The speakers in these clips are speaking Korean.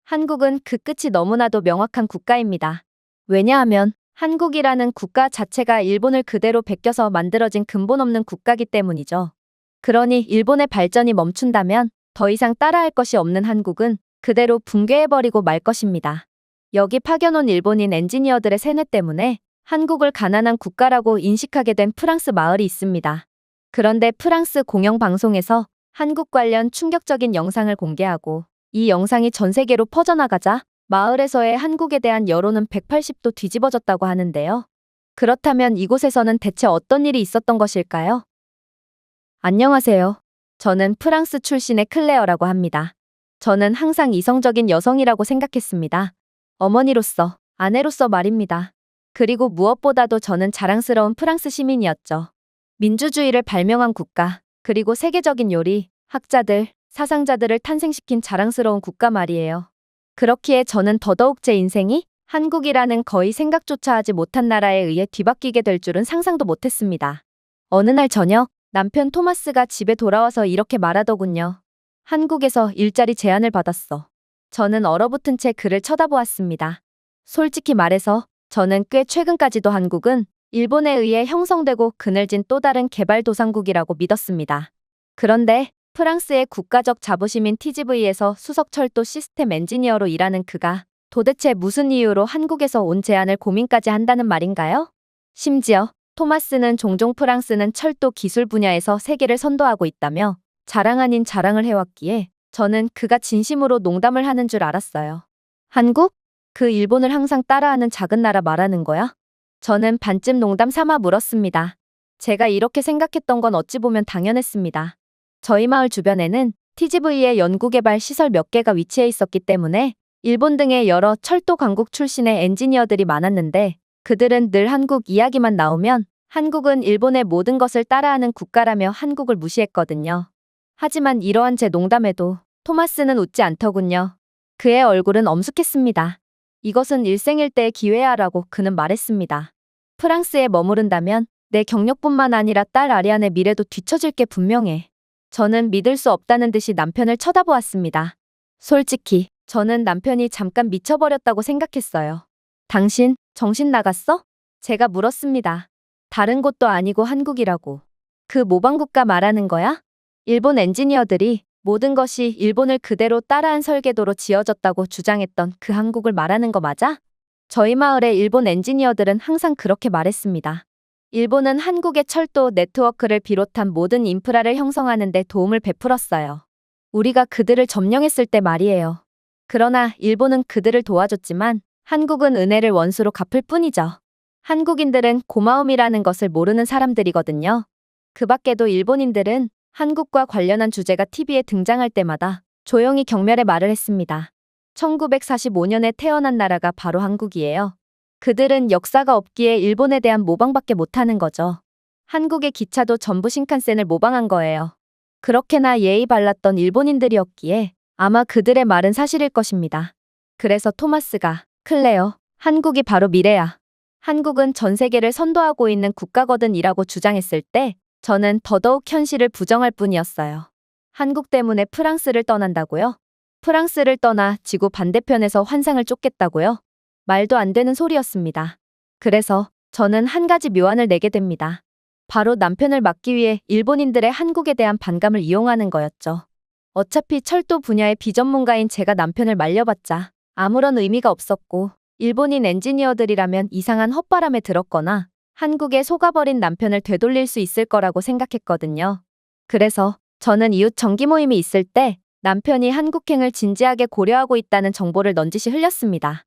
한국은 그 끝이 너무나도 명확한 국가입니다. 왜냐하면 한국이라는 국가 자체가 일본을 그대로 베껴서 만들어진 근본 없는 국가기 때문이죠. 그러니 일본의 발전이 멈춘다면 더 이상 따라할 것이 없는 한국은 그대로 붕괴해버리고 말 것입니다. 여기 파견온 일본인 엔지니어들의 세뇌 때문에 한국을 가난한 국가라고 인식하게 된 프랑스 마을이 있습니다. 그런데 프랑스 공영방송에서 한국 관련 충격적인 영상을 공개하고 이 영상이 전 세계로 퍼져나가자 마을에서의 한국에 대한 여론은 180도 뒤집어졌다고 하는데요. 그렇다면 이곳에서는 대체 어떤 일이 있었던 것일까요? 안녕하세요. 저는 프랑스 출신의 클레어라고 합니다. 저는 항상 이성적인 여성이라고 생각했습니다. 어머니로서, 아내로서 말입니다. 그리고 무엇보다도 저는 자랑스러운 프랑스 시민이었죠. 민주주의를 발명한 국가, 그리고 세계적인 요리, 학자들, 사상자들을 탄생시킨 자랑스러운 국가 말이에요. 그렇기에 저는 더더욱 제 인생이 한국이라는 거의 생각조차 하지 못한 나라에 의해 뒤바뀌게 될 줄은 상상도 못했습니다. 어느 날 저녁, 남편 토마스가 집에 돌아와서 이렇게 말하더군요. 한국에서 일자리 제안을 받았어. 저는 얼어붙은 채 그를 쳐다보았습니다. 솔직히 말해서 저는 꽤 최근까지도 한국은 일본에 의해 형성되고 그늘진 또 다른 개발도상국이라고 믿었습니다. 그런데 프랑스의 국가적 자부심인 TGV에서 수석철도 시스템 엔지니어로 일하는 그가 도대체 무슨 이유로 한국에서 온 제안을 고민까지 한다는 말인가요? 심지어 토마스는 종종 프랑스는 철도 기술 분야에서 세계를 선도하고 있다며 자랑 아닌 자랑을 해왔기에 저는 그가 진심으로 농담을 하는 줄 알았어요. 한국? 그 일본을 항상 따라하는 작은 나라 말하는 거야? 저는 반쯤 농담 삼아 물었습니다. 제가 이렇게 생각했던 건 어찌 보면 당연했습니다. 저희 마을 주변에는 TGV의 연구개발 시설 몇 개가 위치해 있었기 때문에 일본 등의 여러 철도 강국 출신의 엔지니어들이 많았는데 그들은 늘 한국 이야기만 나오면 한국은 일본의 모든 것을 따라하는 국가라며 한국을 무시했거든요. 하지만 이러한 제 농담에도 토마스는 웃지 않더군요. 그의 얼굴은 엄숙했습니다. 이것은 일생일대의 기회야라고 그는 말했습니다. 프랑스에 머무른다면 내 경력뿐만 아니라 딸 아리안의 미래도 뒤처질 게 분명해. 저는 믿을 수 없다는 듯이 남편을 쳐다보았습니다. 솔직히 저는 남편이 잠깐 미쳐버렸다고 생각했어요. 당신 정신 나갔어? 제가 물었습니다. 다른 곳도 아니고 한국이라고. 그 모방국가 말하는 거야? 일본 엔지니어들이 모든 것이 일본을 그대로 따라한 설계도로 지어졌다고 주장했던 그 한국을 말하는 거 맞아? 저희 마을의 일본 엔지니어들은 항상 그렇게 말했습니다. 일본은 한국의 철도 네트워크를 비롯한 모든 인프라를 형성하는 데 도움을 베풀었어요. 우리가 그들을 점령했을 때 말이에요. 그러나 일본은 그들을 도와줬지만 한국은 은혜를 원수로 갚을 뿐이죠. 한국인들은 고마움이라는 것을 모르는 사람들이거든요. 그 밖에도 일본인들은 한국과 관련한 주제가 TV에 등장할 때마다 조용히 경멸의 말을 했습니다. 1945년에 태어난 나라가 바로 한국이에요. 그들은 역사가 없기에 일본에 대한 모방밖에 못하는 거죠. 한국의 기차도 전부 신칸센을 모방한 거예요. 그렇게나 예의 발랐던 일본인들이었기에 아마 그들의 말은 사실일 것입니다. 그래서 토마스가 클레어, 한국이 바로 미래야. 한국은 전 세계를 선도하고 있는 국가거든 이라고 주장했을 때 저는 더더욱 현실을 부정할 뿐이었어요. 한국 때문에 프랑스를 떠난다고요? 프랑스를 떠나 지구 반대편에서 환상을 쫓겠다고요? 말도 안 되는 소리였습니다. 그래서 저는 한 가지 묘안을 내게 됩니다. 바로 남편을 막기 위해 일본인들의 한국에 대한 반감을 이용하는 거였죠. 어차피 철도 분야의 비전문가인 제가 남편을 말려봤자 아무런 의미가 없었고 일본인 엔지니어들이라면 이상한 헛바람에 들었거나 한국에 속아버린 남편을 되돌릴 수 있을 거라고 생각했거든요. 그래서 저는 이웃 정기 모임이 있을 때 남편이 한국행을 진지하게 고려하고 있다는 정보를 넌지시 흘렸습니다.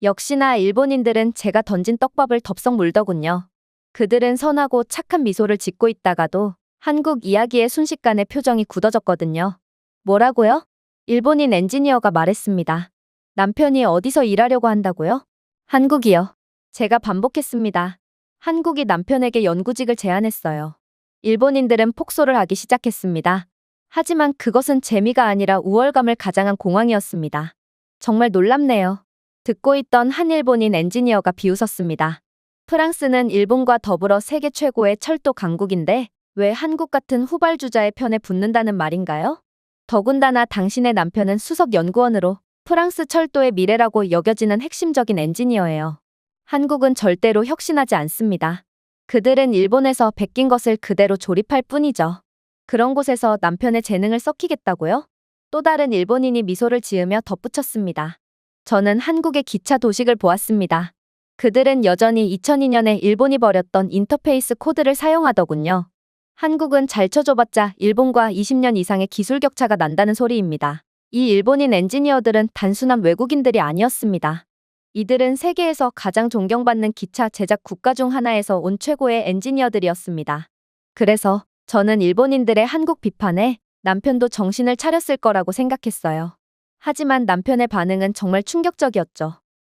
역시나 일본인들은 제가 던진 떡밥을 덥석 물더군요. 그들은 선하고 착한 미소를 짓고 있다가도 한국 이야기에 순식간에 표정이 굳어졌거든요. 뭐라고요? 일본인 엔지니어가 말했습니다. 남편이 어디서 일하려고 한다고요? 한국이요. 제가 반복했습니다. 한국이 남편에게 연구직을 제안했어요. 일본인들은 폭소를 하기 시작했습니다. 하지만 그것은 재미가 아니라 우월감을 가장한 공황이었습니다. 정말 놀랍네요. 듣고 있던 한 일본인 엔지니어가 비웃었습니다. 프랑스는 일본과 더불어 세계 최고의 철도 강국인데 왜 한국 같은 후발주자의 편에 붙는다는 말인가요? 더군다나 당신의 남편은 수석 연구원으로 프랑스 철도의 미래라고 여겨지는 핵심적인 엔지니어예요. 한국은 절대로 혁신하지 않습니다. 그들은 일본에서 베낀 것을 그대로 조립할 뿐이죠. 그런 곳에서 남편의 재능을 썩히겠다고요? 또 다른 일본인이 미소를 지으며 덧붙였습니다. 저는 한국의 기차 도식을 보았습니다. 그들은 여전히 2002년에 일본이 버렸던 인터페이스 코드를 사용하더군요. 한국은 잘 쳐줘봤자 일본과 20년 이상의 기술 격차가 난다는 소리입니다. 이 일본인 엔지니어들은 단순한 외국인들이 아니었습니다. 이들은 세계에서 가장 존경받는 기차 제작 국가 중 하나에서 온 최고의 엔지니어들이었습니다. 그래서 저는 일본인들의 한국 비판에 남편도 정신을 차렸을 거라고 생각했어요. 하지만 남편의 반응은 정말 충격적이었죠.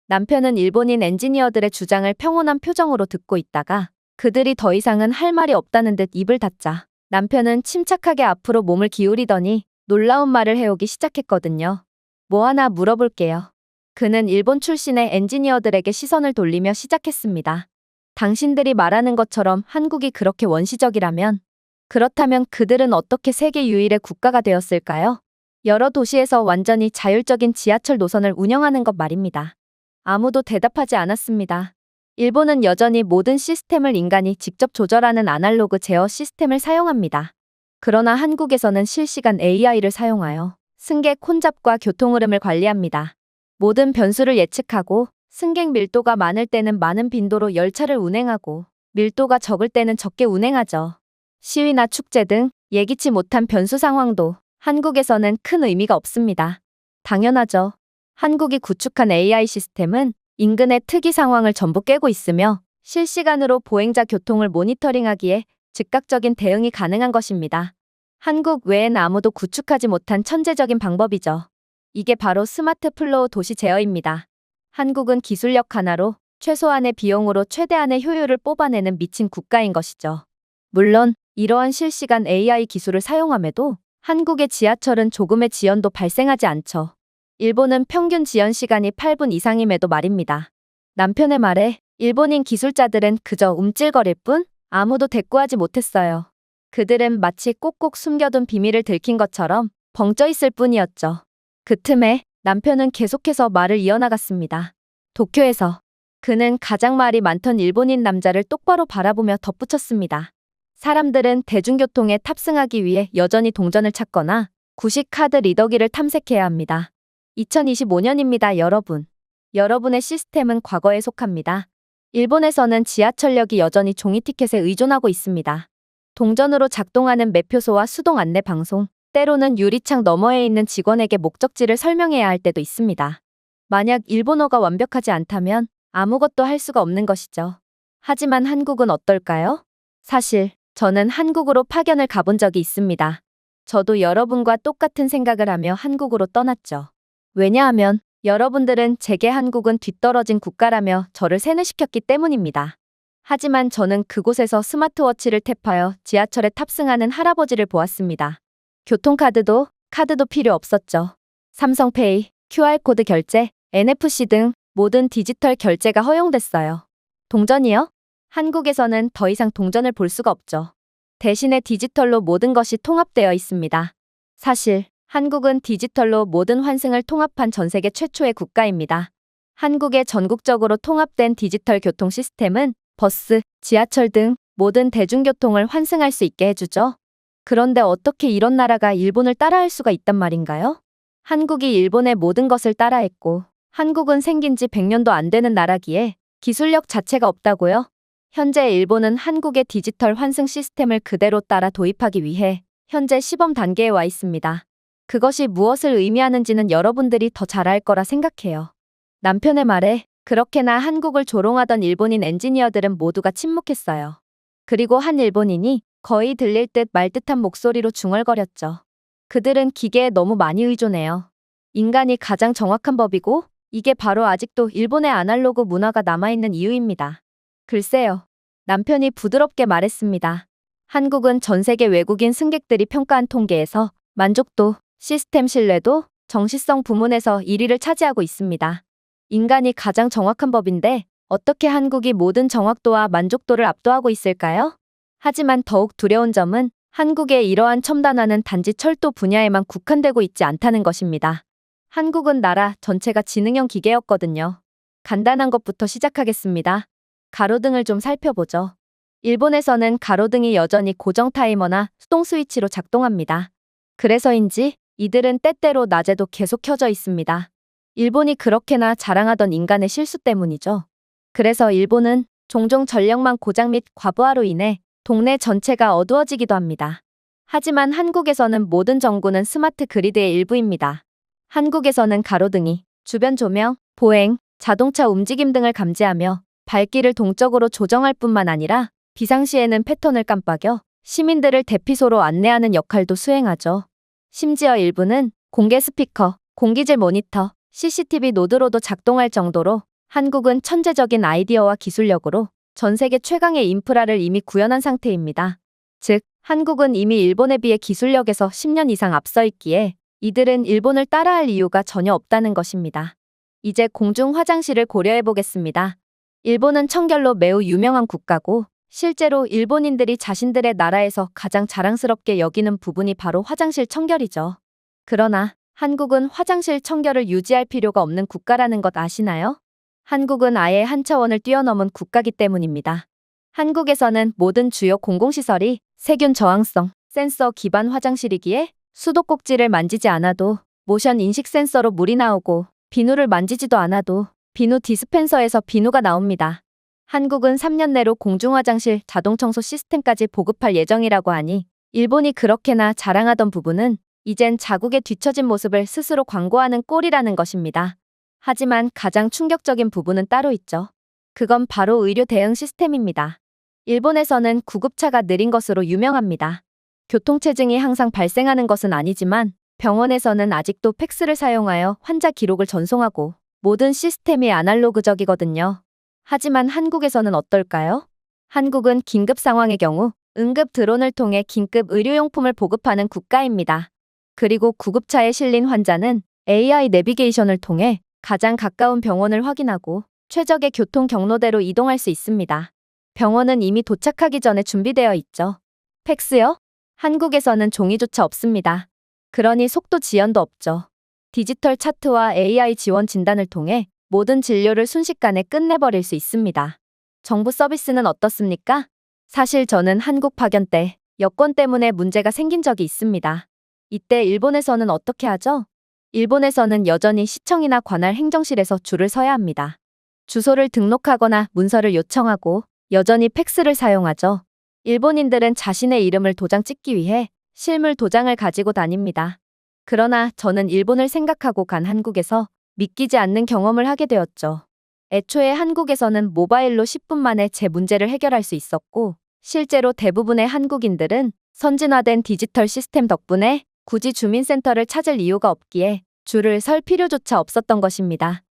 남편은 일본인 엔지니어들의 주장을 평온한 표정으로 듣고 있다가 그들이 더 이상은 할 말이 없다는 듯 입을 닫자 남편은 침착하게 앞으로 몸을 기울이더니 놀라운 말을 해오기 시작했거든요. 뭐 하나 물어볼게요. 그는 일본 출신의 엔지니어들에게 시선을 돌리며 시작했습니다. 당신들이 말하는 것처럼 한국이 그렇게 원시적이라면 그렇다면 그들은 어떻게 세계 유일의 국가가 되었을까요? 여러 도시에서 완전히 자율적인 지하철 노선을 운영하는 것 말입니다. 아무도 대답하지 않았습니다. 일본은 여전히 모든 시스템을 인간이 직접 조절하는 아날로그 제어 시스템을 사용합니다. 그러나 한국에서는 실시간 AI를 사용하여 승객 혼잡과 교통 흐름을 관리합니다. 모든 변수를 예측하고 승객 밀도가 많을 때는 많은 빈도로 열차를 운행하고 밀도가 적을 때는 적게 운행하죠. 시위나 축제 등 예기치 못한 변수 상황도 한국에서는 큰 의미가 없습니다. 당연하죠. 한국이 구축한 AI 시스템은 인근의 특이 상황을 전부 깨고 있으며 실시간으로 보행자 교통을 모니터링하기에 즉각적인 대응이 가능한 것입니다. 한국 외엔 아무도 구축하지 못한 천재적인 방법이죠. 이게 바로 스마트 플로우 도시 제어입니다. 한국은 기술력 하나로 최소한의 비용으로 최대한의 효율을 뽑아내는 미친 국가인 것이죠. 물론 이러한 실시간 AI 기술을 사용함에도 한국의 지하철은 조금의 지연도 발생하지 않죠. 일본은 평균 지연 시간이 8분 이상임에도 말입니다. 남편의 말에 일본인 기술자들은 그저 움찔거릴 뿐 아무도 대꾸하지 못했어요. 그들은 마치 꼭꼭 숨겨둔 비밀을 들킨 것처럼 벙쪄 있을 뿐이었죠. 그 틈에 남편은 계속해서 말을 이어나갔습니다. 도쿄에서 그는 가장 말이 많던 일본인 남자를 똑바로 바라보며 덧붙였습니다. 사람들은 대중교통에 탑승하기 위해 여전히 동전을 찾거나 구식 카드 리더기를 탐색해야 합니다. 2025년입니다, 여러분. 여러분의 시스템은 과거에 속합니다. 일본에서는 지하철역이 여전히 종이 티켓에 의존하고 있습니다. 동전으로 작동하는 매표소와 수동 안내 방송, 때로는 유리창 너머에 있는 직원에게 목적지를 설명해야 할 때도 있습니다. 만약 일본어가 완벽하지 않다면 아무것도 할 수가 없는 것이죠. 하지만 한국은 어떨까요? 사실 저는 한국으로 파견을 가본 적이 있습니다. 저도 여러분과 똑같은 생각을 하며 한국으로 떠났죠. 왜냐하면 여러분들은 제게 한국은 뒤떨어진 국가라며 저를 세뇌시켰기 때문입니다. 하지만 저는 그곳에서 스마트워치를 탭하여 지하철에 탑승하는 할아버지를 보았습니다. 카드도 필요 없었죠. 삼성페이, QR코드 결제, NFC 등 모든 디지털 결제가 허용됐어요. 동전이요? 한국에서는 더 이상 동전을 볼 수가 없죠. 대신에 디지털로 모든 것이 통합되어 있습니다. 사실 한국은 디지털로 모든 환승을 통합한 전 세계 최초의 국가입니다. 한국의 전국적으로 통합된 디지털 교통 시스템은 버스, 지하철 등 모든 대중교통을 환승할 수 있게 해주죠. 그런데 어떻게 이런 나라가 일본을 따라할 수가 있단 말인가요? 한국이 일본의 모든 것을 따라했고 한국은 생긴 지 100년도 안 되는 나라기에 기술력 자체가 없다고요? 현재 일본은 한국의 디지털 환승 시스템을 그대로 따라 도입하기 위해 현재 시범 단계에 와 있습니다. 그것이 무엇을 의미하는지는 여러분들이 더 잘 알 거라 생각해요. 남편의 말에 그렇게나 한국을 조롱하던 일본인 엔지니어들은 모두가 침묵했어요. 그리고 한 일본인이 거의 들릴 듯 말 듯한 목소리로 중얼거렸죠. 그들은 기계에 너무 많이 의존해요. 인간이 가장 정확한 법이고 이게 바로 아직도 일본의 아날로그 문화가 남아있는 이유입니다. 글쎄요. 남편이 부드럽게 말했습니다. 한국은 전 세계 외국인 승객들이 평가한 통계에서 만족도, 시스템 신뢰도, 정시성 부문에서 1위를 차지하고 있습니다. 인간이 가장 정확한 법인데 어떻게 한국이 모든 정확도와 만족도를 압도하고 있을까요? 하지만 더욱 두려운 점은 한국의 이러한 첨단화는 단지 철도 분야에만 국한되고 있지 않다는 것입니다. 한국은 나라 전체가 지능형 기계였거든요. 간단한 것부터 시작하겠습니다. 가로등을 좀 살펴보죠. 일본에서는 가로등이 여전히 고정 타이머나 수동 스위치로 작동합니다. 그래서인지 이들은 때때로 낮에도 계속 켜져 있습니다. 일본이 그렇게나 자랑하던 인간의 실수 때문이죠. 그래서 일본은 종종 전력망 고장 및 과부하로 인해 동네 전체가 어두워지기도 합니다. 하지만 한국에서는 모든 전구는 스마트 그리드의 일부입니다. 한국에서는 가로등이 주변 조명, 보행, 자동차 움직임 등을 감지하며 밝기를 동적으로 조정할 뿐만 아니라 비상시에는 패턴을 깜빡여 시민들을 대피소로 안내하는 역할도 수행하죠. 심지어 일부는 공개 스피커, 공기질 모니터, CCTV 노드로도 작동할 정도로 한국은 천재적인 아이디어와 기술력으로 전 세계 최강의 인프라를 이미 구현한 상태입니다. 즉, 한국은 이미 일본에 비해 기술력에서 10년 이상 앞서 있기에 이들은 일본을 따라할 이유가 전혀 없다는 것입니다. 이제 공중 화장실을 고려해 보겠습니다. 일본은 청결로 매우 유명한 국가고 실제로 일본인들이 자신들의 나라에서 가장 자랑스럽게 여기는 부분이 바로 화장실 청결이죠. 그러나 한국은 화장실 청결을 유지할 필요가 없는 국가라는 것 아시나요? 한국은 아예 한 차원을 뛰어넘은 국가기 때문입니다. 한국에서는 모든 주요 공공시설이 세균 저항성 센서 기반 화장실이기에 수도꼭지를 만지지 않아도 모션 인식 센서로 물이 나오고 비누를 만지지도 않아도 비누 디스펜서에서 비누가 나옵니다. 한국은 3년 내로 공중화장실 자동청소 시스템까지 보급할 예정이라고 하니 일본이 그렇게나 자랑하던 부분은 이젠 자국의 뒤처진 모습을 스스로 광고하는 꼴이라는 것입니다. 하지만 가장 충격적인 부분은 따로 있죠. 그건 바로 의료 대응 시스템입니다. 일본에서는 구급차가 느린 것으로 유명합니다. 교통체증이 항상 발생하는 것은 아니지만 병원에서는 아직도 팩스를 사용하여 환자 기록을 전송하고 모든 시스템이 아날로그적이거든요. 하지만 한국에서는 어떨까요? 한국은 긴급 상황의 경우 응급 드론을 통해 긴급 의료용품을 보급하는 국가입니다. 그리고 구급차에 실린 환자는 AI 내비게이션을 통해 가장 가까운 병원을 확인하고 최적의 교통 경로대로 이동할 수 있습니다. 병원은 이미 도착하기 전에 준비되어 있죠. 팩스요? 한국에서는 종이조차 없습니다. 그러니 속도 지연도 없죠. 디지털 차트와 AI 지원 진단을 통해 모든 진료를 순식간에 끝내버릴 수 있습니다. 정부 서비스는 어떻습니까? 사실 저는 한국 파견 때 여권 때문에 문제가 생긴 적이 있습니다. 이때 일본에서는 어떻게 하죠? 일본에서는 여전히 시청이나 관할 행정실에서 줄을 서야 합니다. 주소를 등록하거나 문서를 요청하고 여전히 팩스를 사용하죠. 일본인들은 자신의 이름을 도장 찍기 위해 실물 도장을 가지고 다닙니다. 그러나 저는 일본을 생각하고 간 한국에서 믿기지 않는 경험을 하게 되었죠. 애초에 한국에서는 모바일로 10분 만에 제 문제를 해결할 수 있었고 실제로 대부분의 한국인들은 선진화된 디지털 시스템 덕분에 굳이 주민센터를 찾을 이유가 없기에 줄을 설 필요조차 없었던 것입니다.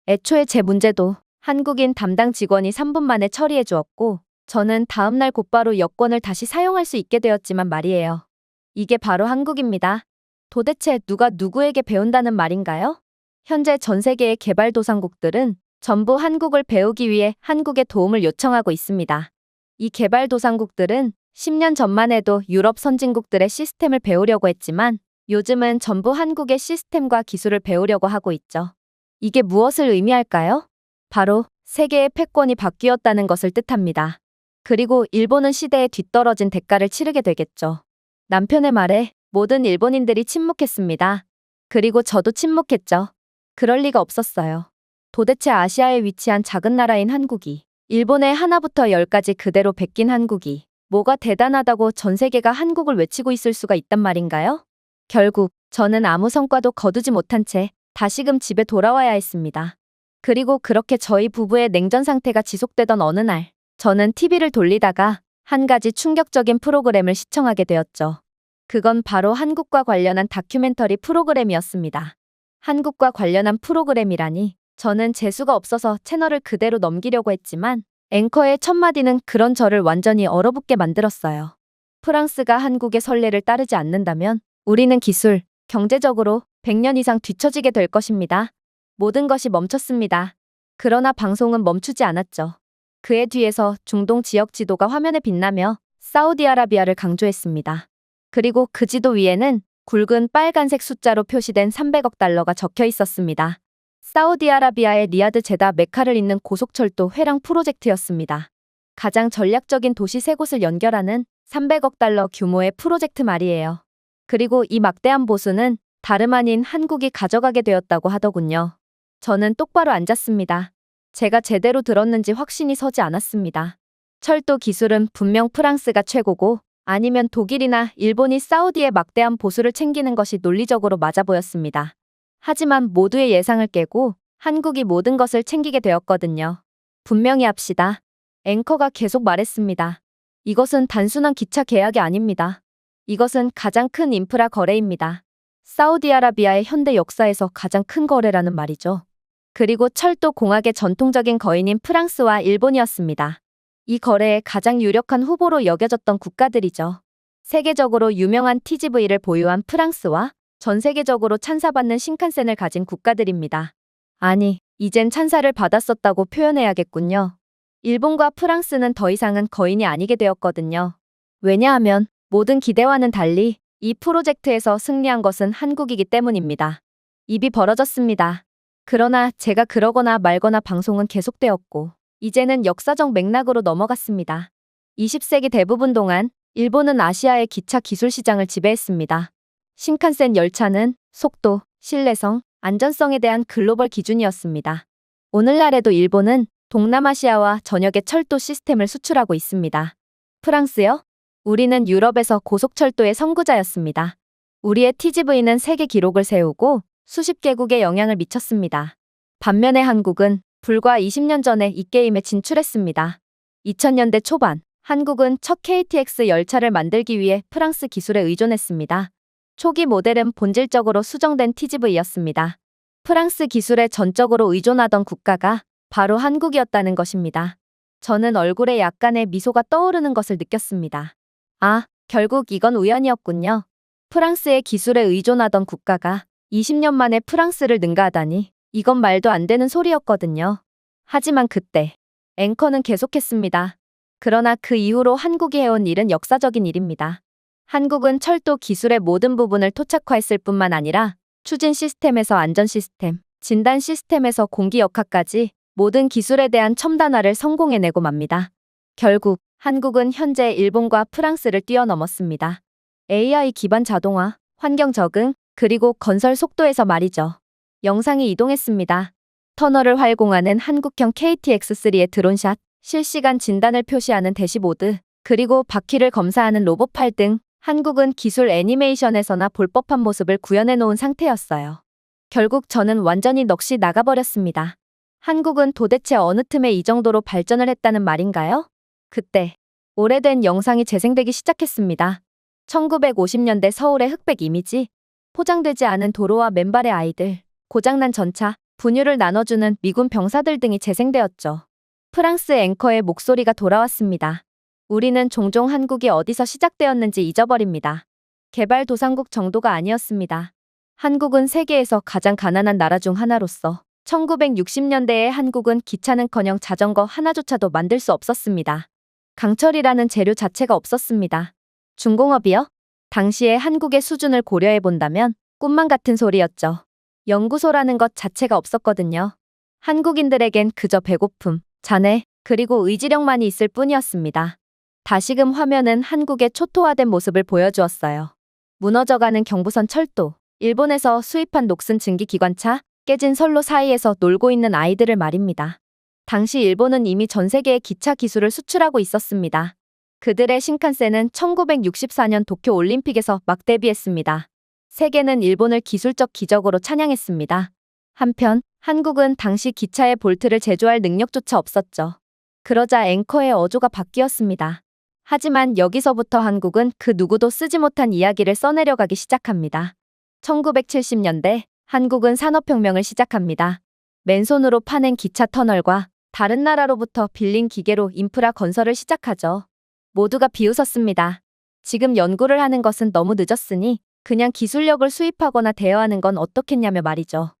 애초에 제 문제도 한국인 담당 직원이 3분 만에 처리해 주었고 저는 다음날 곧바로 여권을 다시 사용할 수 있게 되었지만 말이에요. 이게 바로 한국입니다. 도대체 누가 누구에게 배운다는 말인가요? 현재 전 세계의 개발도상국들은 전부 한국을 배우기 위해 한국의 도움을 요청하고 있습니다. 이 개발도상국들은 10년 전만 해도 유럽 선진국들의 시스템을 배우려고 했지만 요즘은 전부 한국의 시스템과 기술을 배우려고 하고 있죠. 이게 무엇을 의미할까요? 바로 세계의 패권이 바뀌었다는 것을 뜻합니다. 그리고 일본은 시대에 뒤떨어진 대가를 치르게 되겠죠. 남편의 말에 모든 일본인들이 침묵했습니다. 그리고 저도 침묵했죠. 그럴 리가 없었어요. 도대체 아시아에 위치한 작은 나라인 한국이 일본의 하나부터 열까지 그대로 베낀 한국이 뭐가 대단하다고 전 세계가 한국을 외치고 있을 수가 있단 말인가요? 결국 저는 아무 성과도 거두지 못한 채 다시금 집에 돌아와야 했습니다. 그리고 그렇게 저희 부부의 냉전 상태가 지속되던 어느 날 저는 TV를 돌리다가 한 가지 충격적인 프로그램을 시청하게 되었죠. 그건 바로 한국과 관련한 다큐멘터리 프로그램이었습니다. 한국과 관련한 프로그램이라니 저는 재수가 없어서 채널을 그대로 넘기려고 했지만 앵커의 첫 마디는 그런 저를 완전히 얼어붙게 만들었어요. 프랑스가 한국의 선례를 따르지 않는다면 우리는 기술, 경제적으로 100년 이상 뒤처지게 될 것입니다. 모든 것이 멈췄습니다. 그러나 방송은 멈추지 않았죠. 그의 뒤에서 중동 지역 지도가 화면에 빛나며 사우디아라비아를 강조했습니다. 그리고 그 지도 위에는 굵은 빨간색 숫자로 표시된 300억 달러가 적혀 있었습니다. 사우디아라비아의 리야드 제다 메카를 잇는 고속철도 회랑 프로젝트였습니다. 가장 전략적인 도시 세 곳을 연결하는 300억 달러 규모의 프로젝트 말이에요. 그리고 이 막대한 보수는 다름 아닌 한국이 가져가게 되었다고 하더군요. 저는 똑바로 앉았습니다. 제가 제대로 들었는지 확신이 서지 않았습니다. 철도 기술은 분명 프랑스가 최고고 아니면 독일이나 일본이 사우디의 막대한 보수를 챙기는 것이 논리적으로 맞아 보였습니다. 하지만 모두의 예상을 깨고 한국이 모든 것을 챙기게 되었거든요. 분명히 합시다. 앵커가 계속 말했습니다. 이것은 단순한 기차 계약이 아닙니다. 이것은 가장 큰 인프라 거래입니다. 사우디아라비아의 현대 역사에서 가장 큰 거래라는 말이죠. 그리고 철도 공학의 전통적인 거인인 프랑스와 일본이었습니다. 이 거래의 가장 유력한 후보로 여겨졌던 국가들이죠. 세계적으로 유명한 TGV를 보유한 프랑스와 전 세계적으로 찬사받는 신칸센을 가진 국가들입니다. 아니, 이젠 찬사를 받았었다고 표현해야겠군요. 일본과 프랑스는 더 이상은 거인이 아니게 되었거든요. 왜냐하면 모든 기대와는 달리 이 프로젝트에서 승리한 것은 한국이기 때문입니다. 입이 벌어졌습니다. 그러나 제가 그러거나 말거나 방송은 계속되었고 이제는 역사적 맥락으로 넘어갔습니다. 20세기 대부분 동안 일본은 아시아의 기차 기술 시장을 지배했습니다. 신칸센 열차는 속도, 신뢰성, 안전성에 대한 글로벌 기준이었습니다. 오늘날에도 일본은 동남아시아와 전역의 철도 시스템을 수출하고 있습니다. 프랑스요? 우리는 유럽에서 고속철도의 선구자였습니다. 우리의 TGV는 세계 기록을 세우고 수십 개국에 영향을 미쳤습니다. 반면에 한국은 불과 20년 전에 이 게임에 진출했습니다. 2000년대 초반, 한국은 첫 KTX 열차를 만들기 위해 프랑스 기술에 의존했습니다. 초기 모델은 본질적으로 수정된 TGV였습니다. 프랑스 기술에 전적으로 의존하던 국가가 바로 한국이었다는 것입니다. 저는 얼굴에 약간의 미소가 떠오르는 것을 느꼈습니다. 아, 결국 이건 우연이었군요. 프랑스의 기술에 의존하던 국가가 20년 만에 프랑스를 능가하다니 이건 말도 안 되는 소리였거든요. 하지만 그때 앵커는 계속했습니다. 그러나 그 이후로 한국이 해온 일은 역사적인 일입니다. 한국은 철도 기술의 모든 부분을 토착화했을 뿐만 아니라 추진 시스템에서 안전 시스템, 진단 시스템에서 공기 역학까지 모든 기술에 대한 첨단화를 성공해내고 맙니다. 결국 한국은 현재 일본과 프랑스를 뛰어넘었습니다. AI 기반 자동화, 환경 적응, 그리고 건설 속도에서 말이죠. 영상이 이동했습니다. 터널을 활공하는 한국형 KTX3의 드론샷, 실시간 진단을 표시하는 대시보드, 그리고 바퀴를 검사하는 로봇팔 등 한국은 기술 애니메이션에서나 볼 법한 모습을 구현해 놓은 상태였어요. 결국 저는 완전히 넋이 나가버렸습니다. 한국은 도대체 어느 틈에 이 정도로 발전을 했다는 말인가요? 그때 오래된 영상이 재생되기 시작했습니다. 1950년대 서울의 흑백 이미지, 포장되지 않은 도로와 맨발의 아이들, 고장난 전차, 분유를 나눠주는 미군 병사들 등이 재생되었죠. 프랑스 앵커의 목소리가 돌아왔습니다. 우리는 종종 한국이 어디서 시작되었는지 잊어버립니다. 개발도상국 정도가 아니었습니다. 한국은 세계에서 가장 가난한 나라 중 하나로서 1960년대에 한국은 기차는커녕 자전거 하나조차도 만들 수 없었습니다. 강철이라는 재료 자체가 없었습니다. 중공업이요? 당시의 한국의 수준을 고려해 본다면 꿈만 같은 소리였죠. 연구소라는 것 자체가 없었거든요. 한국인들에겐 그저 배고픔, 잔해, 그리고 의지력만이 있을 뿐이었습니다. 다시금 화면은 한국의 초토화된 모습을 보여주었어요. 무너져가는 경부선 철도, 일본에서 수입한 녹슨 증기기관차, 깨진 선로 사이에서 놀고 있는 아이들을 말입니다. 당시 일본은 이미 전 세계에 기차 기술을 수출하고 있었습니다. 그들의 신칸센은 1964년 도쿄 올림픽에서 막 데뷔했습니다. 세계는 일본을 기술적 기적으로 찬양했습니다. 한편 한국은 당시 기차의 볼트를 제조할 능력조차 없었죠. 그러자 앵커의 어조가 바뀌었습니다. 하지만 여기서부터 한국은 그 누구도 쓰지 못한 이야기를 써내려가기 시작합니다. 1970년대 한국은 산업혁명을 시작합니다. 맨손으로 파낸 기차 터널과 다른 나라로부터 빌린 기계로 인프라 건설을 시작하죠. 모두가 비웃었습니다. 지금 연구를 하는 것은 너무 늦었으니 그냥 기술력을 수입하거나 대여하는 건 어떻겠냐며 말이죠.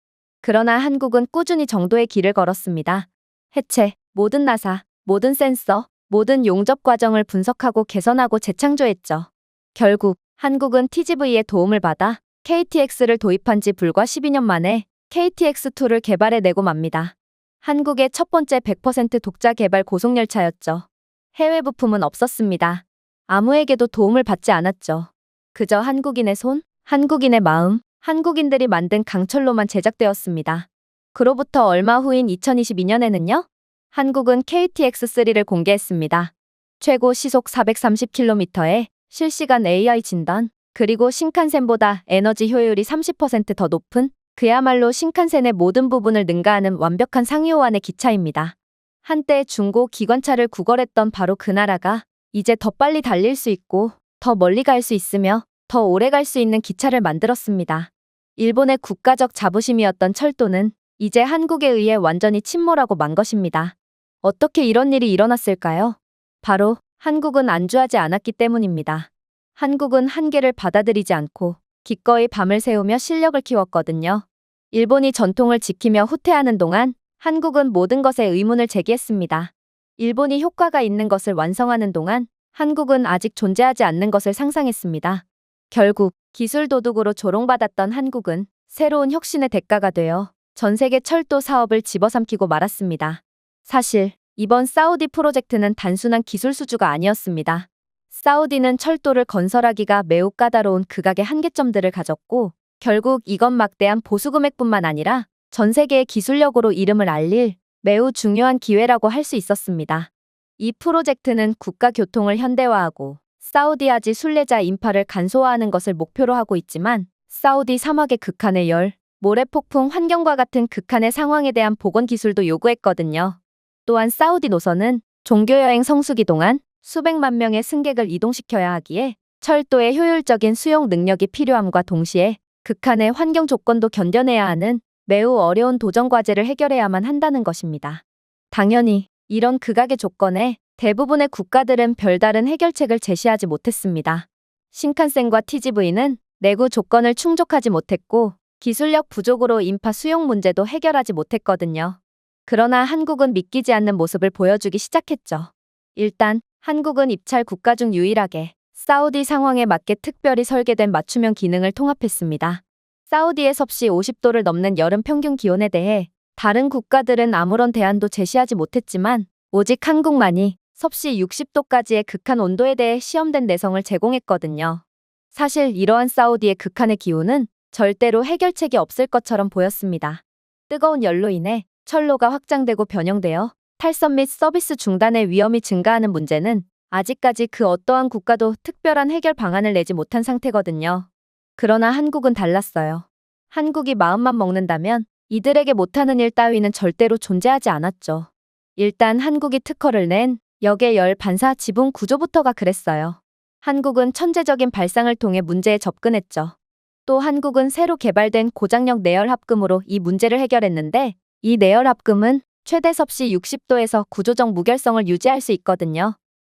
그러나 한국은 꾸준히 정도의 길을 걸었습니다. 해체, 모든 나사, 모든 센서, 모든 용접 과정을 분석하고 개선하고 재창조했죠. 결국 한국은 TGV의 도움을 받아 KTX를 도입한 지 불과 12년 만에 KTX2를 개발해내고 맙니다. 한국의 첫 번째 100% 독자 개발 고속열차였죠. 해외 부품은 없었습니다. 아무에게도 도움을 받지 않았죠. 그저 한국인의 손, 한국인의 마음, 한국인들이 만든 강철로만 제작되었습니다. 그로부터 얼마 후인 2022년에는요. 한국은 KTX3를 공개했습니다. 최고 시속 430km에 실시간 AI 진단, 그리고 신칸센보다 에너지 효율이 30% 더 높은 그야말로 신칸센의 모든 부분을 능가하는 완벽한 상위호환의 기차입니다. 한때 중고 기관차를 구걸했던 바로 그 나라가 이제 더 빨리 달릴 수 있고 더 멀리 갈 수 있으며 더 오래 갈 수 있는 기차를 만들었습니다. 일본의 국가적 자부심이었던 철도는 이제 한국에 의해 완전히 침몰하고 만 것입니다. 어떻게 이런 일이 일어났을까요? 바로 한국은 안주하지 않았기 때문입니다. 한국은 한계를 받아들이지 않고 기꺼이 밤을 새우며 실력을 키웠거든요. 일본이 전통을 지키며 후퇴하는 동안 한국은 모든 것에 의문을 제기했습니다. 일본이 효과가 있는 것을 완성하는 동안 한국은 아직 존재하지 않는 것을 상상했습니다. 결국 기술 도둑으로 조롱받았던 한국은 새로운 혁신의 대가가 되어 전 세계 철도 사업을 집어삼키고 말았습니다. 사실 이번 사우디 프로젝트는 단순한 기술 수주가 아니었습니다. 사우디는 철도를 건설하기가 매우 까다로운 극악의 한계점들을 가졌고 결국 이건 막대한 보수금액뿐만 아니라 전 세계의 기술력으로 이름을 알릴 매우 중요한 기회라고 할 수 있었습니다. 이 프로젝트는 국가 교통을 현대화하고 사우디아지 순례자 인파를 간소화하는 것을 목표로 하고 있지만 사우디 사막의 극한의 열, 모래폭풍 환경과 같은 극한의 상황에 대한 복원 기술도 요구했거든요. 또한 사우디 노선은 종교여행 성수기 동안 수백만 명의 승객을 이동시켜야 하기에 철도의 효율적인 수용 능력이 필요함과 동시에 극한의 환경 조건도 견뎌내야 하는 매우 어려운 도전 과제를 해결해야만 한다는 것입니다. 당연히 이런 극악의 조건에 대부분의 국가들은 별다른 해결책을 제시하지 못했습니다. 신칸센과 TGV는 내구 조건을 충족하지 못했고 기술력 부족으로 인파 수용 문제도 해결하지 못했거든요. 그러나 한국은 믿기지 않는 모습을 보여주기 시작했죠. 일단 한국은 입찰 국가 중 유일하게 사우디 상황에 맞게 특별히 설계된 맞춤형 기능을 통합했습니다. 사우디의 섭씨 50도를 넘는 여름 평균 기온에 대해 다른 국가들은 아무런 대안도 제시하지 못했지만 오직 한국만이 섭씨 60도까지의 극한 온도에 대해 시험된 내성을 제공했거든요. 사실 이러한 사우디의 극한의 기온은 절대로 해결책이 없을 것처럼 보였습니다. 뜨거운 열로 인해 철로가 확장되고 변형되어 탈선 및 서비스 중단의 위험이 증가하는 문제는 아직까지 그 어떠한 국가도 특별한 해결 방안을 내지 못한 상태거든요. 그러나 한국은 달랐어요. 한국이 마음만 먹는다면 이들에게 못하는 일 따위는 절대로 존재하지 않았죠. 일단 한국이 특허를 낸 역의 열 반사 지붕 구조부터가 그랬어요. 한국은 천재적인 발상을 통해 문제에 접근했죠. 또 한국은 새로 개발된 고장력 내열 합금으로 이 문제를 해결했는데 이 내열 합금은 최대 섭씨 60도에서 구조적 무결성을 유지할 수 있거든요.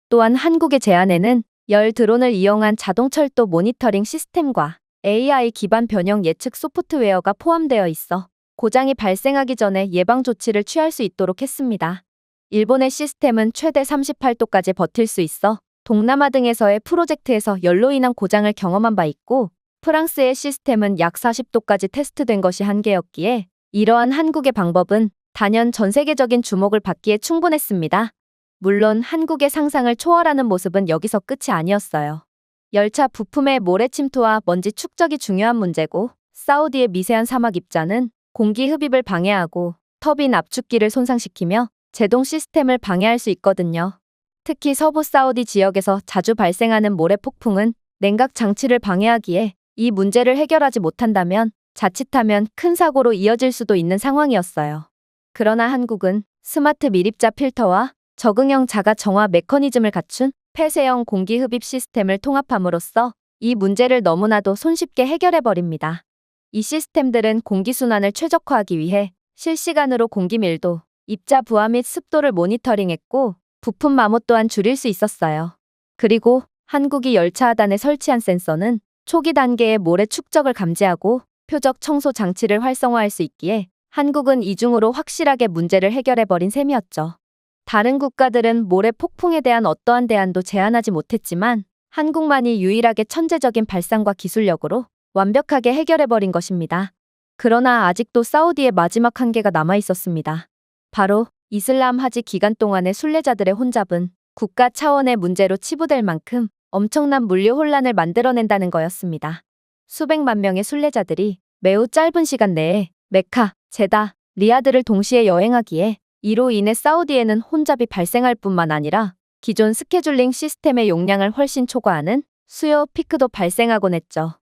또한 한국의 제안에는 열 드론을 이용한 자동철도 모니터링 시스템과 AI 기반 변형 예측 소프트웨어가 포함되어 있어 고장이 발생하기 전에 예방 조치를 취할 수 있도록 했습니다. 일본의 시스템은 최대 38도까지 버틸 수 있어 동남아 등에서의 프로젝트에서 열로 인한 고장을 경험한 바 있고 프랑스의 시스템은 약 40도까지 테스트된 것이 한계였기에 이러한 한국의 방법은 단연 전 세계적인 주목을 받기에 충분했습니다. 물론 한국의 상상을 초월하는 모습은 여기서 끝이 아니었어요. 열차 부품의 모래 침투와 먼지 축적이 중요한 문제고 사우디의 미세한 사막 입자는 공기 흡입을 방해하고 터빈 압축기를 손상시키며 제동 시스템을 방해할 수 있거든요. 특히 서부 사우디 지역에서 자주 발생하는 모래 폭풍은 냉각 장치를 방해하기에 이 문제를 해결하지 못한다면 자칫하면 큰 사고로 이어질 수도 있는 상황이었어요. 그러나 한국은 스마트 밀입자 필터와 적응형 자가 정화 메커니즘을 갖춘 폐쇄형 공기 흡입 시스템을 통합함으로써 이 문제를 너무나도 손쉽게 해결해버립니다. 이 시스템들은 공기순환을 최적화하기 위해 실시간으로 공기 밀도, 입자 부하 및 습도를 모니터링했고 부품 마모 또한 줄일 수 있었어요. 그리고 한국이 열차 하단에 설치한 센서는 초기 단계의 모래 축적을 감지하고 표적 청소 장치를 활성화할 수 있기에 한국은 이중으로 확실하게 문제를 해결해버린 셈이었죠. 다른 국가들은 모래 폭풍에 대한 어떠한 대안도 제안하지 못했지만 한국만이 유일하게 천재적인 발상과 기술력으로 완벽하게 해결해버린 것입니다. 그러나 아직도 사우디의 마지막 한계가 남아 있었습니다. 바로 이슬람 하지 기간 동안의 순례자들의 혼잡은 국가 차원의 문제로 치부될 만큼 엄청난 물류 혼란을 만들어낸다는 거였습니다. 수백만 명의 순례자들이 매우 짧은 시간 내에 메카, 제다, 리야드를 동시에 여행하기에 이로 인해 사우디에는 혼잡이 발생할 뿐만 아니라 기존 스케줄링 시스템의 용량을 훨씬 초과하는 수요 피크도 발생하곤 했죠.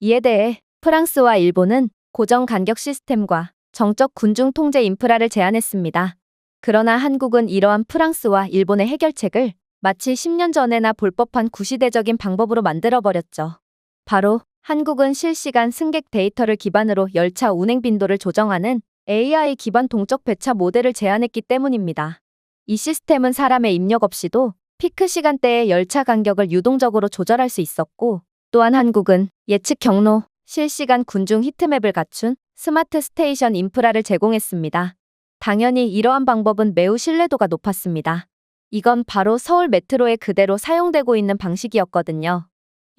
이에 대해 프랑스와 일본은 고정 간격 시스템과 정적 군중 통제 인프라를 제안했습니다. 그러나 한국은 이러한 프랑스와 일본의 해결책을 마치 10년 전에나 볼 법한 구시대적인 방법으로 만들어버렸죠. 바로 한국은 실시간 승객 데이터를 기반으로 열차 운행 빈도를 조정하는 AI 기반 동적 배차 모델을 제안했기 때문입니다. 이 시스템은 사람의 입력 없이도 피크 시간대에 열차 간격을 유동적으로 조절할 수 있었고, 또한 한국은 예측 경로, 실시간 군중 히트맵을 갖춘 스마트 스테이션 인프라를 제공했습니다. 당연히 이러한 방법은 매우 신뢰도가 높았습니다. 이건 바로 서울 메트로에 그대로 사용되고 있는 방식이었거든요.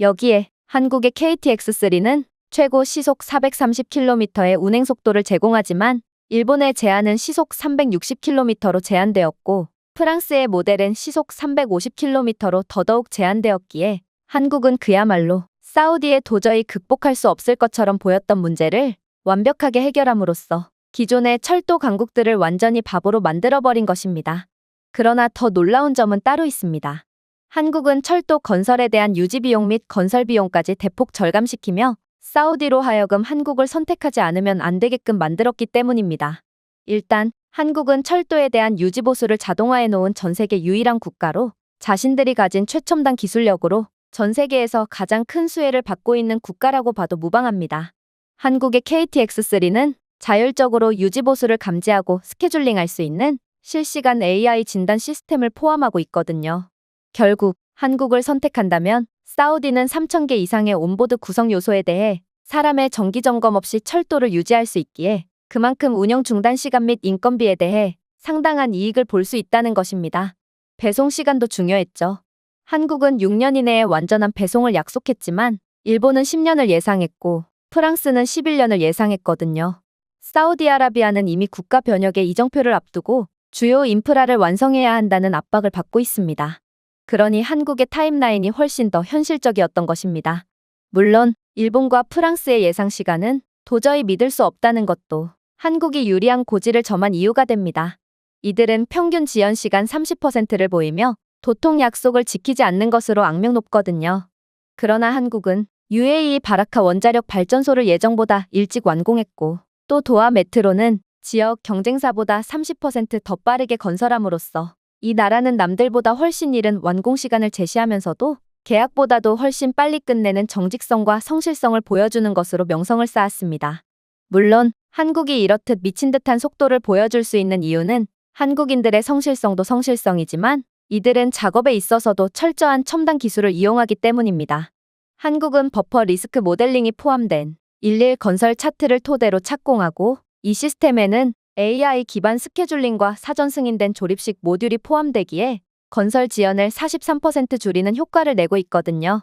여기에 한국의 KTX3는 최고 시속 430km의 운행 속도를 제공하지만 일본의 제한은 시속 360km로 제한되었고 프랑스의 모델은 시속 350km로 더더욱 제한되었기에 한국은 그야말로 사우디에 도저히 극복할 수 없을 것처럼 보였던 문제를 완벽하게 해결함으로써 기존의 철도 강국들을 완전히 바보로 만들어버린 것입니다. 그러나 더 놀라운 점은 따로 있습니다. 한국은 철도 건설에 대한 유지 비용 및 건설 비용까지 대폭 절감시키며 사우디로 하여금 한국을 선택하지 않으면 안 되게끔 만들었기 때문입니다. 일단 한국은 철도에 대한 유지 보수를 자동화해 놓은 전 세계 유일한 국가로 자신들이 가진 최첨단 기술력으로 전 세계에서 가장 큰 수혜를 받고 있는 국가라고 봐도 무방합니다. 한국의 KTX3는 자율적으로 유지 보수를 감지하고 스케줄링할 수 있는 실시간 AI 진단 시스템을 포함하고 있거든요. 결국 한국을 선택한다면 사우디는 3,000개 이상의 온보드 구성 요소에 대해 사람의 정기 점검 없이 철도를 유지할 수 있기에 그만큼 운영 중단 시간 및 인건비에 대해 상당한 이익을 볼 수 있다는 것입니다. 배송 시간도 중요했죠. 한국은 6년 이내에 완전한 배송을 약속했지만 일본은 10년을 예상했고 프랑스는 11년을 예상했거든요. 사우디아라비아는 이미 국가 변혁의 이정표를 앞두고 주요 인프라를 완성해야 한다는 압박을 받고 있습니다. 그러니 한국의 타임라인이 훨씬 더 현실적이었던 것입니다. 물론 일본과 프랑스의 예상 시간은 도저히 믿을 수 없다는 것도 한국이 유리한 고지를 점한 이유가 됩니다. 이들은 평균 지연 시간 30%를 보이며 도통 약속을 지키지 않는 것으로 악명 높거든요. 그러나 한국은 UAE 바라카 원자력 발전소를 예정보다 일찍 완공했고 또 도하 메트로는 지역 경쟁사보다 30% 더 빠르게 건설함으로써 이 나라는 남들보다 훨씬 이른 완공 시간을 제시하면서도 계약보다도 훨씬 빨리 끝내는 정직성과 성실성을 보여주는 것으로 명성을 쌓았습니다. 물론 한국이 이렇듯 미친 듯한 속도를 보여줄 수 있는 이유는 한국인들의 성실성도 성실성이지만 이들은 작업에 있어서도 철저한 첨단 기술을 이용하기 때문입니다. 한국은 버퍼 리스크 모델링이 포함된 일일 건설 차트를 토대로 착공하고 이 시스템에는 AI 기반 스케줄링과 사전 승인된 조립식 모듈이 포함되기에 건설 지연을 43% 줄이는 효과를 내고 있거든요.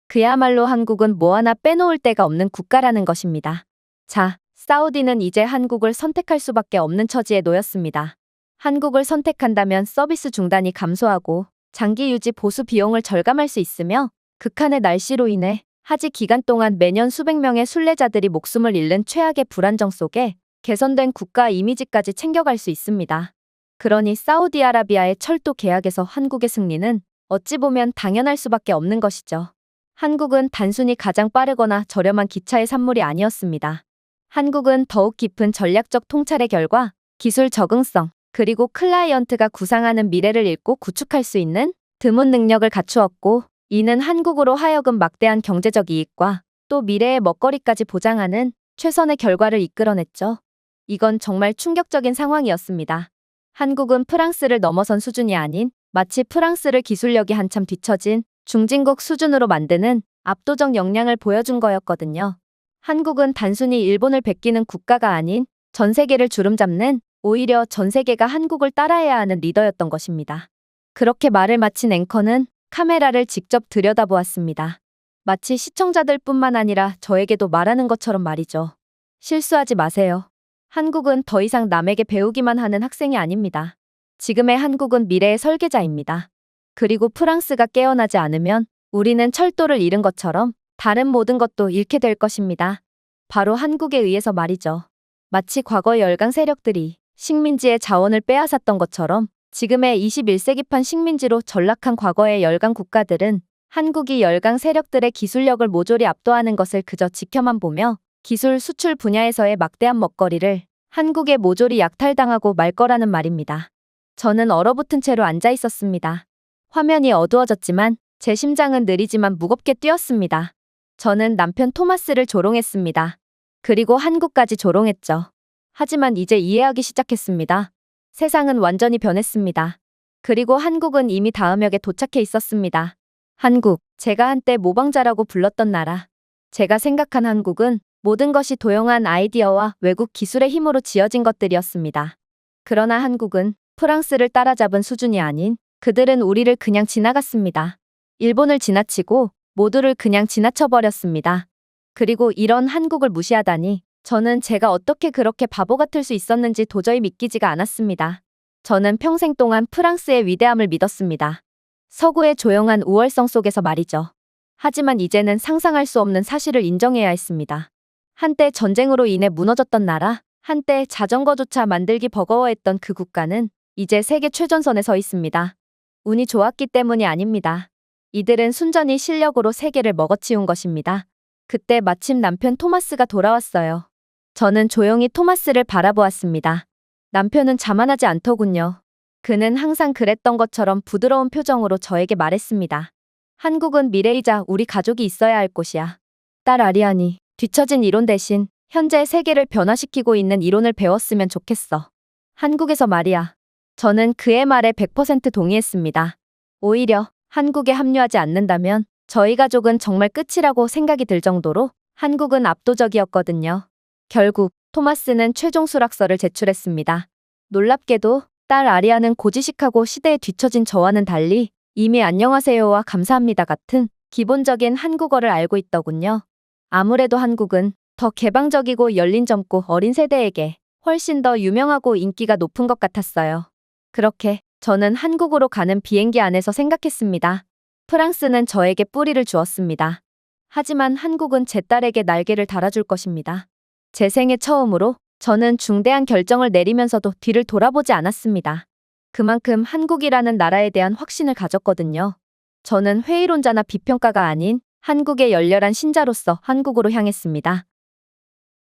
그야말로 한국은 뭐 하나 빼놓을 데가 없는 국가라는 것입니다. 자, 사우디는 이제 한국을 선택할 수밖에 없는 처지에 놓였습니다. 한국을 선택한다면 서비스 중단이 감소하고 장기 유지 보수 비용을 절감할 수 있으며 극한의 날씨로 인해 하지 기간 동안 매년 수백 명의 순례자들이 목숨을 잃는 최악의 불안정 속에 개선된 국가 이미지까지 챙겨갈 수 있습니다. 그러니 사우디아라비아의 철도 계약에서 한국의 승리는 어찌 보면 당연할 수밖에 없는 것이죠. 한국은 단순히 가장 빠르거나 저렴한 기차의 산물이 아니었습니다. 한국은 더욱 깊은 전략적 통찰의 결과 기술 적응성 그리고 클라이언트가 구상하는 미래를 읽고 구축할 수 있는 드문 능력을 갖추었고 이는 한국으로 하여금 막대한 경제적 이익과 또 미래의 먹거리까지 보장하는 최선의 결과를 이끌어냈죠. 이건 정말 충격적인 상황이었습니다. 한국은 프랑스를 넘어선 수준이 아닌 마치 프랑스를 기술력이 한참 뒤처진 중진국 수준으로 만드는 압도적 역량을 보여준 거였거든요. 한국은 단순히 일본을 베끼는 국가가 아닌 전 세계를 주름잡는 오히려 전 세계가 한국을 따라해야 하는 리더였던 것입니다. 그렇게 말을 마친 앵커는 카메라를 직접 들여다보았습니다. 마치 시청자들뿐만 아니라 저에게도 말하는 것처럼 말이죠. 실수하지 마세요. 한국은 더 이상 남에게 배우기만 하는 학생이 아닙니다. 지금의 한국은 미래의 설계자입니다. 그리고 프랑스가 깨어나지 않으면 우리는 철도를 잃은 것처럼 다른 모든 것도 잃게 될 것입니다. 바로 한국에 의해서 말이죠. 마치 과거 열강 세력들이 식민지의 자원을 빼앗았던 것처럼 지금의 21세기판 식민지로 전락한 과거의 열강 국가들은 한국이 열강 세력들의 기술력을 모조리 압도하는 것을 그저 지켜만 보며 기술 수출 분야에서의 막대한 먹거리를 한국에 모조리 약탈당하고 말 거라는 말입니다. 저는 얼어붙은 채로 앉아 있었습니다. 화면이 어두워졌지만 제 심장은 느리지만 무겁게 뛰었습니다. 저는 남편 토마스를 조롱했습니다. 그리고 한국까지 조롱했죠. 하지만 이제 이해하기 시작했습니다. 세상은 완전히 변했습니다. 그리고 한국은 이미 다음 역에 도착해 있었습니다. 한국, 제가 한때 모방자라고 불렀던 나라. 제가 생각한 한국은 모든 것이 도용한 아이디어와 외국 기술의 힘으로 지어진 것들이었습니다. 그러나 한국은 프랑스를 따라잡은 수준이 아닌 그들은 우리를 그냥 지나갔습니다. 일본을 지나치고 모두를 그냥 지나쳐버렸습니다. 그리고 이런 한국을 무시하다니 저는 제가 어떻게 그렇게 바보 같을 수 있었는지 도저히 믿기지가 않았습니다. 저는 평생 동안 프랑스의 위대함을 믿었습니다. 서구의 조용한 우월성 속에서 말이죠. 하지만 이제는 상상할 수 없는 사실을 인정해야 했습니다. 한때 전쟁으로 인해 무너졌던 나라, 한때 자전거조차 만들기 버거워했던 그 국가는 이제 세계 최전선에 서 있습니다. 운이 좋았기 때문이 아닙니다. 이들은 순전히 실력으로 세계를 먹어치운 것입니다. 그때 마침 남편 토마스가 돌아왔어요. 저는 조용히 토마스를 바라보았습니다. 남편은 자만하지 않더군요. 그는 항상 그랬던 것처럼 부드러운 표정으로 저에게 말했습니다. 한국은 미래이자 우리 가족이 있어야 할 곳이야. 딸 아리안이 뒤처진 이론 대신 현재 세계를 변화시키고 있는 이론을 배웠으면 좋겠어. 한국에서 말이야. 저는 그의 말에 100% 동의했습니다. 오히려 한국에 합류하지 않는다면 저희 가족은 정말 끝이라고 생각이 들 정도로 한국은 압도적이었거든요. 결국 토마스는 최종 수락서를 제출했습니다. 놀랍게도 딸 아리아는 고지식하고 시대에 뒤처진 저와는 달리 이미 안녕하세요와 감사합니다 같은 기본적인 한국어를 알고 있더군요. 아무래도 한국은 더 개방적이고 열린 젊고 어린 세대에게 훨씬 더 유명하고 인기가 높은 것 같았어요. 그렇게 저는 한국으로 가는 비행기 안에서 생각했습니다. 프랑스는 저에게 뿌리를 주었습니다. 하지만 한국은 제 딸에게 날개를 달아줄 것입니다. 제 생애 처음으로 저는 중대한 결정을 내리면서도 뒤를 돌아보지 않았습니다. 그만큼 한국이라는 나라에 대한 확신을 가졌거든요. 저는 회의론자나 비평가가 아닌 한국의 열렬한 신자로서 한국으로 향했습니다.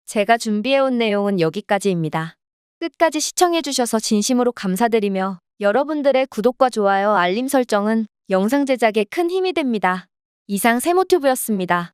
제가 준비해온 내용은 여기까지입니다. 끝까지 시청해주셔서 진심으로 감사드리며 여러분들의 구독과 좋아요, 알림 설정은 영상 제작에 큰 힘이 됩니다. 이상 세모튜브였습니다.